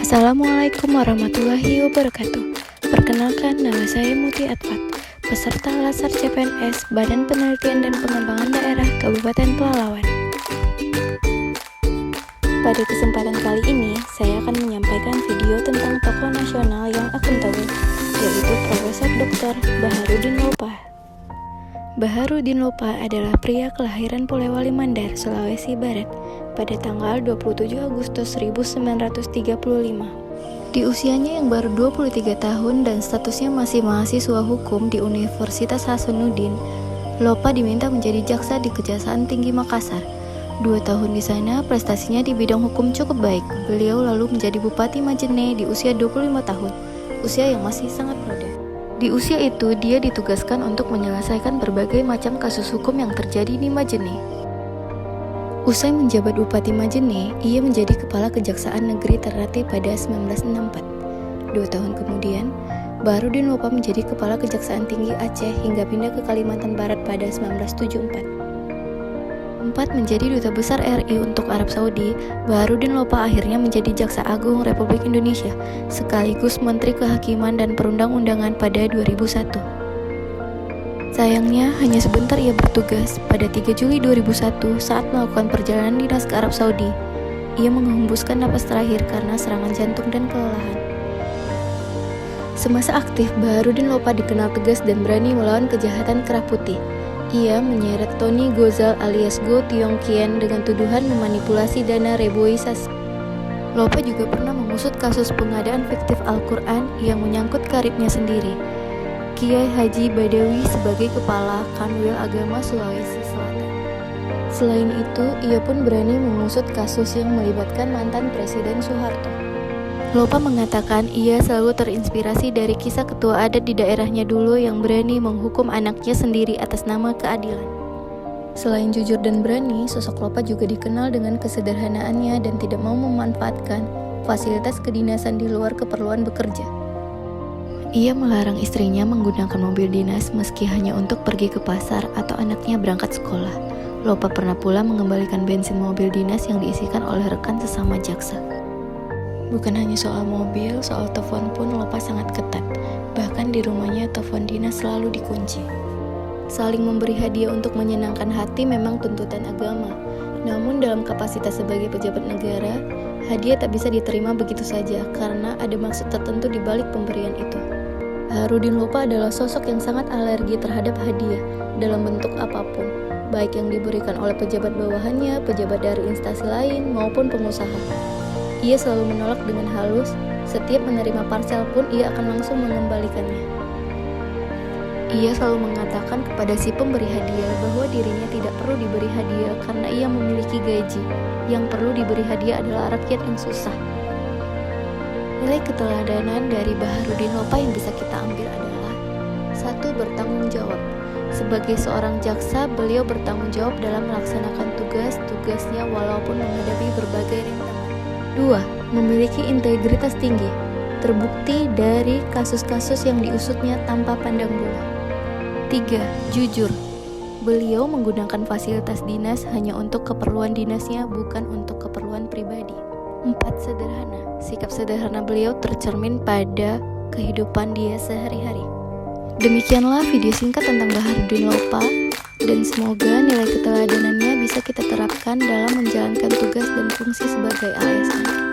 Assalamualaikum warahmatullahi wabarakatuh. Perkenalkan, nama saya Muti Atfat, peserta Lasar CPNS Badan Penelitian dan Pengembangan Daerah Kabupaten Pelalawan. Pada kesempatan kali ini, saya akan menyampaikan video tentang tokoh nasional yang akuntabel, yaitu Profesor Dr. Baharudin Lopa. Baharudin Lopa adalah pria kelahiran Polewali Mandar, Sulawesi Barat, pada tanggal 27 Agustus 1935. Di usianya yang baru 23 tahun dan statusnya masih mahasiswa hukum di Universitas Hasanuddin, Lopa diminta menjadi jaksa di Kejaksaan Tinggi Makassar. 2 tahun di sana, prestasinya di bidang hukum cukup baik. Beliau lalu menjadi Bupati Majene di usia 25 tahun, usia yang masih sangat muda. Di usia itu, dia ditugaskan untuk menyelesaikan berbagai macam kasus hukum yang terjadi di Majene. Usai menjabat Bupati Majene, ia menjadi Kepala Kejaksaan Negeri Ternate pada 1964. 2 tahun kemudian, Baharudin Lopa menjadi Kepala Kejaksaan Tinggi Aceh hingga pindah ke Kalimantan Barat pada 1974. 4. Menjadi Duta Besar RI untuk Arab Saudi, Baharudin Lopa akhirnya menjadi Jaksa Agung Republik Indonesia, sekaligus Menteri Kehakiman dan Perundang-undangan pada 2001. Sayangnya, hanya sebentar ia bertugas. Pada 3 Juli 2001, saat melakukan perjalanan dinas ke Arab Saudi, ia menghembuskan napas terakhir karena serangan jantung dan kelelahan. Semasa aktif, Baharudin Lopa dikenal tegas dan berani melawan kejahatan kerah putih. Ia menyeret Tony Gozal alias Go Tiong Kien dengan tuduhan memanipulasi dana reboisasi. Lopa juga pernah mengusut kasus pengadaan fiktif Al-Quran yang menyangkut karibnya sendiri, Kiai Haji Badawi, sebagai Kepala Kanwil Agama Sulawesi Selatan. Selain itu, ia pun berani mengusut kasus yang melibatkan mantan Presiden Soeharto. Lopa mengatakan ia selalu terinspirasi dari kisah ketua adat di daerahnya dulu yang berani menghukum anaknya sendiri atas nama keadilan. Selain jujur dan berani, sosok Lopa juga dikenal dengan kesederhanaannya dan tidak mau memanfaatkan fasilitas kedinasan di luar keperluan bekerja. Ia melarang istrinya menggunakan mobil dinas meski hanya untuk pergi ke pasar atau anaknya berangkat sekolah. Lopa pernah pula mengembalikan bensin mobil dinas yang diisikan oleh rekan sesama jaksa. Bukan hanya soal mobil, soal telepon pun Lopa sangat ketat. Bahkan di rumahnya telepon dinas selalu dikunci. Saling memberi hadiah untuk menyenangkan hati memang tuntutan agama. Namun dalam kapasitas sebagai pejabat negara, hadiah tak bisa diterima begitu saja karena ada maksud tertentu di balik pemberian itu. Baharudin Lopa adalah sosok yang sangat alergi terhadap hadiah dalam bentuk apapun, baik yang diberikan oleh pejabat bawahannya, pejabat dari instansi lain, maupun pengusaha. Ia selalu menolak dengan halus. Setiap menerima parsel pun ia akan langsung mengembalikannya. Ia selalu mengatakan kepada si pemberi hadiah bahwa dirinya tidak perlu diberi hadiah karena ia memiliki gaji. Yang perlu diberi hadiah adalah rakyat yang susah. Nilai keteladanan dari Baharudin Lopa yang bisa kita ambil adalah 1. Bertanggung jawab. Sebagai seorang jaksa, beliau bertanggung jawab dalam melaksanakan tugas-tugasnya walaupun menghadapi berbagai rintangan. 2. Memiliki integritas tinggi, terbukti dari kasus-kasus yang diusutnya tanpa pandang bulu. 3. Jujur. Beliau menggunakan fasilitas dinas hanya untuk keperluan dinasnya, bukan untuk keperluan pribadi. 4. Sederhana. Sikap sederhana beliau tercermin pada kehidupan dia sehari-hari. Demikianlah video singkat tentang Baharudin Lopa, dan semoga nilai keteladanannya bisa kita terapkan dalam menjalankan tugas dan fungsi sebagai ASN.